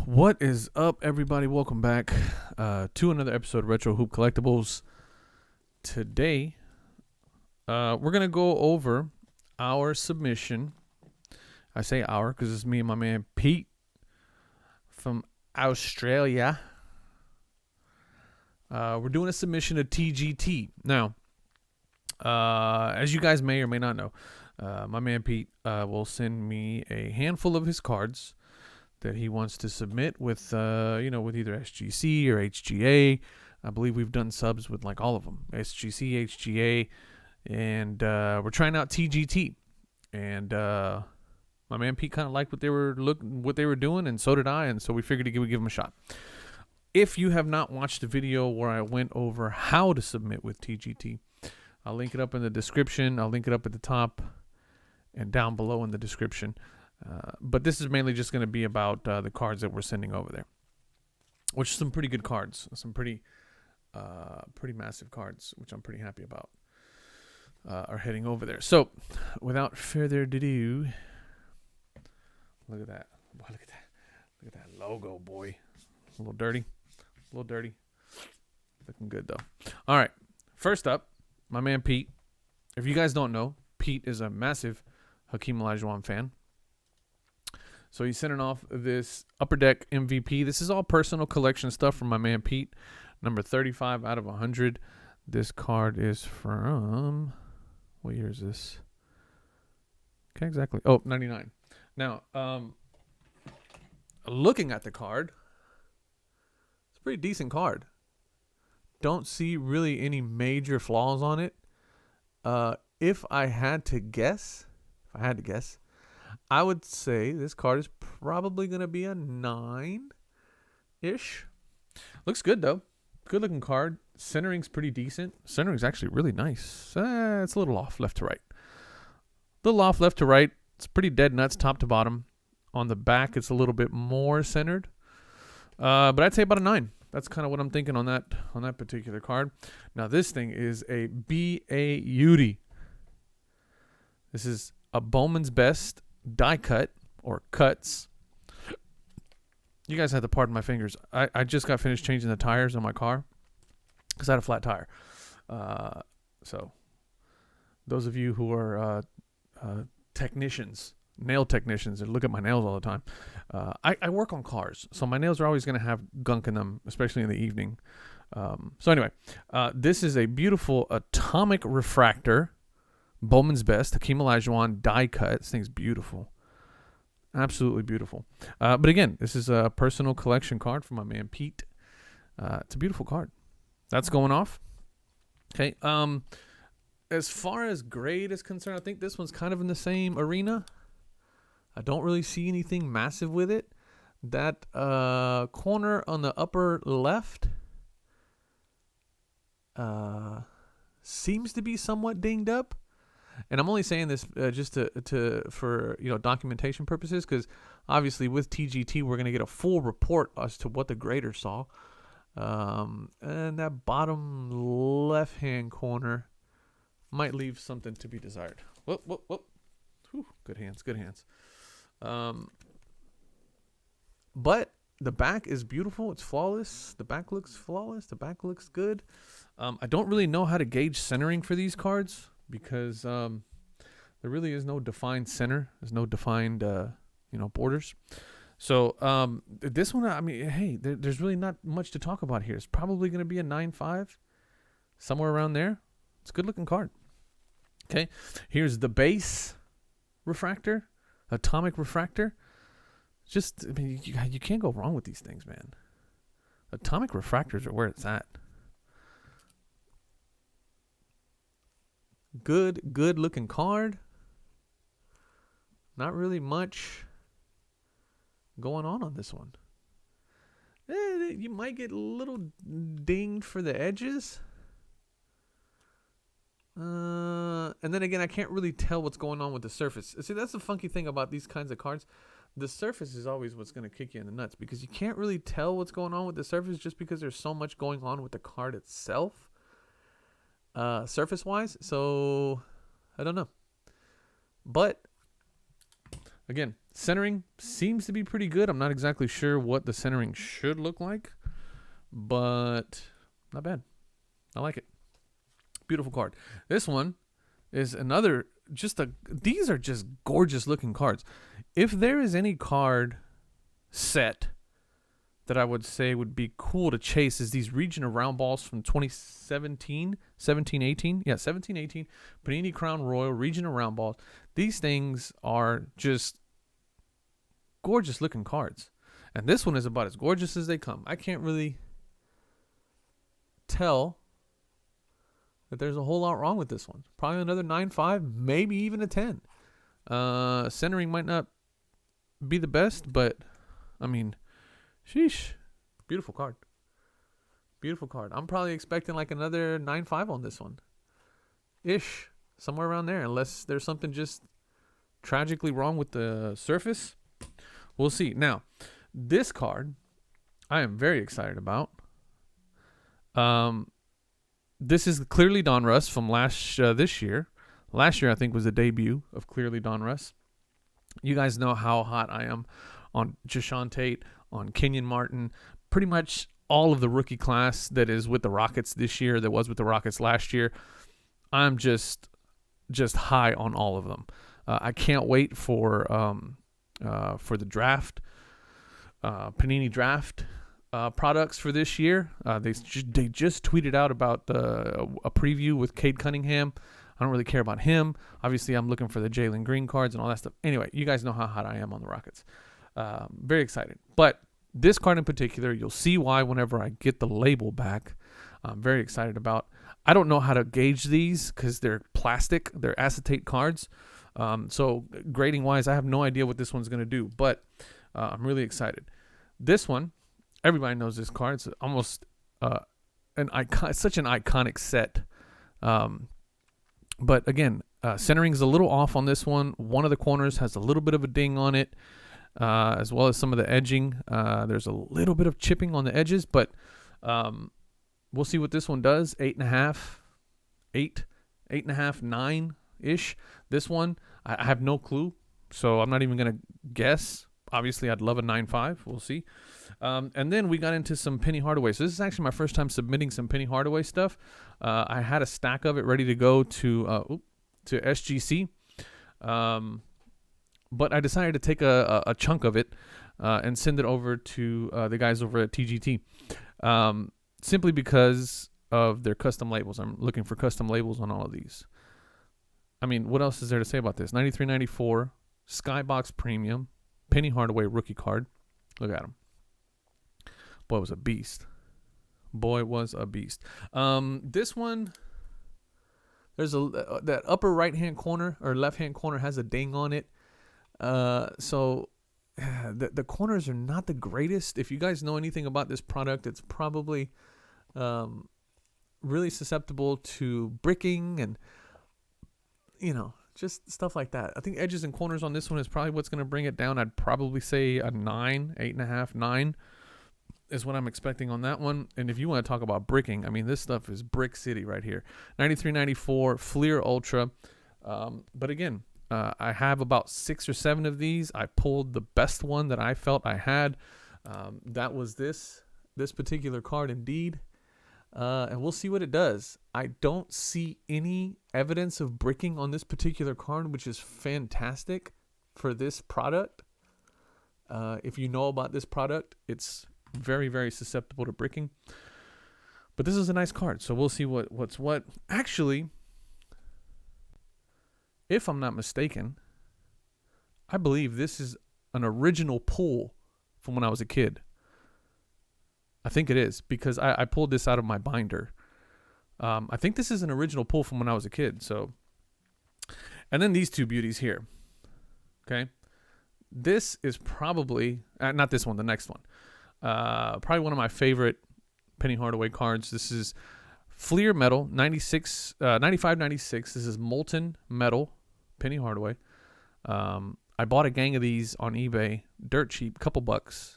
What is up, everybody? Welcome back to another episode of Retro Hoop Collectibles. Today, we're going to go over our submission. I say our because it's me and my man Pete from Australia. We're doing a submission of TGT. Now, as you guys may or may not know, my man Pete will send me a handful of his cards that he wants to submit with, with either SGC or HGA. I believe we've done subs with like all of them, SGC, HGA, and we're trying out TGT. And my man Pete kind of liked what they were doing, and so did I. And so we figured we would give them a shot. If you have not watched the video where I went over how to submit with TGT, I'll link it up in the description. I'll link it up at the top and down below in the description. But this is mainly just going to be about the cards that we're sending over there, which are some pretty good cards, some pretty massive cards, which I'm pretty happy about, are heading over there. So, without further ado, look at that. Boy, look at that logo, boy. A little dirty. Looking good, though. All right. First up, my man Pete. If you guys don't know, Pete is a massive Hakeem Olajuwon fan. So he's sending off this Upper Deck MVP. This is all personal collection stuff from my man Pete. Number 35 out of 100. This card is from... What year is this? Okay, exactly. Oh, 99. Now, looking at the card, it's a pretty decent card. Don't see really any major flaws on it. If I had to guess, I would say this card is probably going to be a 9-ish. Looks good, though. Good looking card. Centering's pretty decent. Centering's actually really nice. It's a little off left to right. It's pretty dead nuts top to bottom. On the back, it's a little bit more centered. But I'd say about a 9. That's kind of what I'm thinking on that particular card. Now, this thing is a beauty. This is a Bowman's Best die cut or cuts. You guys have to pardon my fingers. I just got finished changing the tires on my car because I had a flat tire. So those of you who are technicians, nail technicians, and look at my nails all the time, I work on cars, so my nails are always going to have gunk in them, especially in the evening. So anyway, this is a beautiful atomic refractor. Bowman's Best, Hakeem Olajuwon die cut. This thing's beautiful. Absolutely beautiful. But again, this is a personal collection card from my man Pete. It's a beautiful card. That's going off. Okay. As far as grade is concerned, I think this one's kind of in the same arena. I don't really see anything massive with it. That corner on the upper left seems to be somewhat dinged up. And I'm only saying this just for documentation purposes, because obviously with TGT we're going to get a full report as to what the grader saw. And that bottom left-hand corner might leave something to be desired. Whoop. Whew, good hands. But the back is beautiful. It's flawless. The back looks flawless. The back looks good. I don't really know how to gauge centering for these cards, because there really is no defined center. There's no defined, borders. So this one, I mean, hey, there's really not much to talk about here. It's probably going to be a 9.5, somewhere around there. It's a good-looking card. Okay, here's the base refractor, atomic refractor. Just, I mean, you can't go wrong with these things, man. Atomic refractors are where it's at. Good looking card. Not really much going on this one. You might get a little dinged for the edges. And then again, I can't really tell what's going on with the surface. See, that's the funky thing about these kinds of cards. The surface is always what's going to kick you in the nuts, because you can't really tell what's going on with the surface just because there's so much going on with the card itself. Surface wise, so I don't know, but again, Centering seems to be pretty good. I'm not exactly sure what the centering should look like, but not bad. I like it. Beautiful card. This one is another, these are just gorgeous looking cards. If there is any card set that I would say would be cool to chase, is these regional round balls from 17, 18. Yeah, 17, 18. Panini Crown Royal regional round balls. These things are just gorgeous looking cards. And this one is about as gorgeous as they come. I can't really tell that there's a whole lot wrong with this one. Probably another 9.5, maybe even a 10. Centering might not be the best, but I mean, sheesh. Beautiful card. Beautiful card. I'm probably expecting like another 9.5 on this one. Ish. Somewhere around there. Unless there's something just tragically wrong with the surface. We'll see. Now, this card I am very excited about. This is Clearly Donruss from this year. Last year, I think, was the debut of Clearly Donruss. You guys know how hot I am on Jashawn Tate, on Kenyon Martin, pretty much all of the rookie class that is with the Rockets this year, that was with the Rockets last year. I'm just high on all of them. I can't wait for the draft, Panini draft products for this year. They just tweeted out about a preview with Cade Cunningham. I don't really care about him. Obviously, I'm looking for the Jalen Green cards and all that stuff. Anyway, you guys know how hot I am on the Rockets. Very excited. But this card in particular, you'll see why whenever I get the label back. I'm very excited about. I don't know how to gauge these because they're plastic. They're acetate cards. So grading wise, I have no idea what this one's going to do. But I'm really excited. This one, everybody knows this card. It's almost an icon. It's such an iconic set. But again, centering is a little off on this one. One of the corners has a little bit of a ding on it, as well as some of the edging. There's a little bit of chipping on the edges, but we'll see what this one does. 8.5, 8.5, 9-ish. This one, I have no clue, so I'm not even going to guess. Obviously, I'd love a 9.5. We'll see. And then we got into some Penny Hardaway. So this is actually my first time submitting some Penny Hardaway stuff. I had a stack of it ready to go to SGC. But I decided to take a chunk of it and send it over to the guys over at TGT. Simply because of their custom labels. I'm looking for custom labels on all of these. I mean, what else is there to say about this? 93.94 Skybox Premium Penny Hardaway rookie card. Look at him. Boy, was a beast. This one, there's that upper right-hand corner or left-hand corner has a ding on it. So the corners are not the greatest. If you guys know anything about this product, it's probably really susceptible to bricking and, just stuff like that. I think edges and corners on this one is probably what's going to bring it down. I'd probably say a 9, 8.5, 9 is what I'm expecting on that one. And if you want to talk about bricking, I mean, this stuff is brick city right here. 93.94 Fleer Ultra. But again, I have about 6 or 7 of these. I pulled the best one that I felt I had. That was this particular card indeed. And we'll see what it does. I don't see any evidence of bricking on this particular card, which is fantastic for this product. If you know about this product, it's very, very susceptible to bricking. But this is a nice card, so we'll see what's what. Actually, if I'm not mistaken, I believe this is an original pull from when I was a kid. I think it is, because I pulled this out of my binder. I think this is an original pull from when I was a kid. So, and then these two beauties here. Okay. This is probably, not this one, the next one. Probably one of my favorite Penny Hardaway cards. This is Fleer Metal, 95.96. This is Molten Metal, Penny Hardaway. I bought a gang of these on eBay, dirt cheap, couple bucks.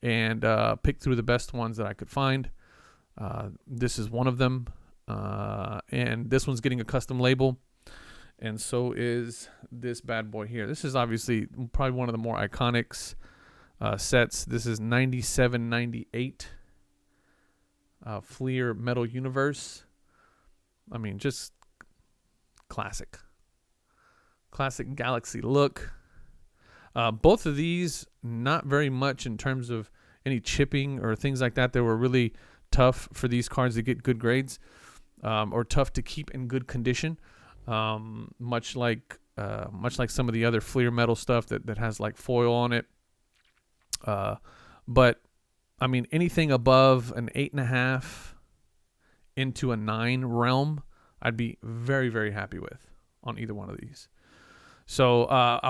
And picked through the best ones that I could find. This is one of them. And this one's getting a custom label. and so is this bad boy here. This is obviously probably one of the more iconic sets. This is 97-98 Fleer Metal Universe. I mean, just classic Galaxy look. Both of these, not very much in terms of any chipping or things like that. They were really tough for these cards to get good grades, or tough to keep in good condition. Much like some of the other Fleer metal stuff that has like foil on it. But I mean, anything above an 8.5 into a 9 realm, I'd be very, very happy with on either one of these. So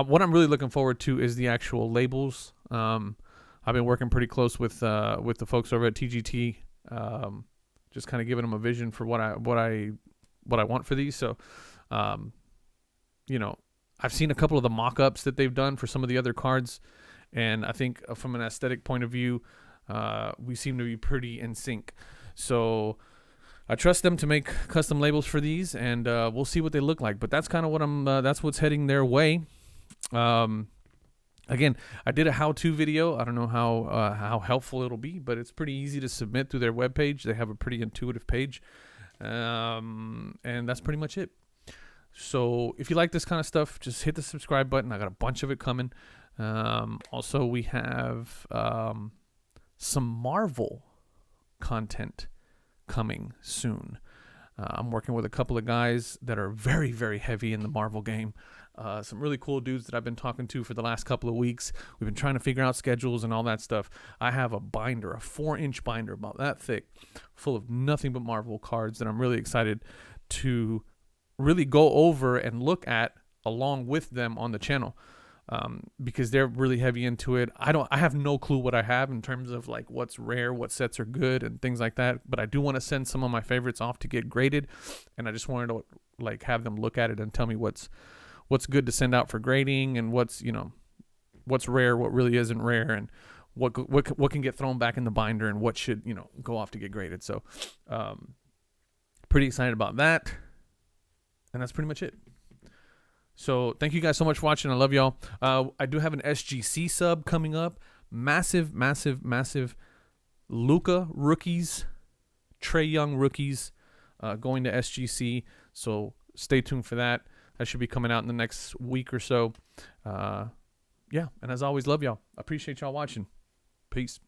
what I'm really looking forward to is the actual labels. I've been working pretty close with the folks over at TGT, just kind of giving them a vision for what I want for these. So, you know, I've seen a couple of the mock-ups that they've done for some of the other cards, and I think from an aesthetic point of view, we seem to be pretty in sync. So I trust them to make custom labels for these, and we'll see what they look like. But that's kind of what that's what's heading their way. Again, I did a how-to video. I don't know how helpful it'll be, but it's pretty easy to submit through their webpage. They have a pretty intuitive page, and that's pretty much it. So if you like this kind of stuff, just hit the subscribe button. I got a bunch of it coming. Also, we have some Marvel content coming soon. I'm working with a couple of guys that are very, very heavy in the Marvel game. Some really cool dudes that I've been talking to for the last couple of weeks. We've been trying to figure out schedules and all that stuff. I have a binder, a 4-inch binder about that thick, full of nothing but Marvel cards that I'm really excited to really go over and look at along with them on the channel. Because they're really heavy into it. I have no clue what I have in terms of like what's rare, what sets are good and things like that. But I do want to send some of my favorites off to get graded. And I just wanted to like have them look at it and tell me what's good to send out for grading, and what's rare, what really isn't rare, and what can get thrown back in the binder, and what should, go off to get graded. So, pretty excited about that. And that's pretty much it. So thank you guys so much for watching. I love y'all. I do have an SGC sub coming up. Massive Luka rookies, Trae Young rookies, going to SGC. So stay tuned for that. That should be coming out in the next week or so. Yeah. And as always, love y'all. I appreciate y'all watching. Peace.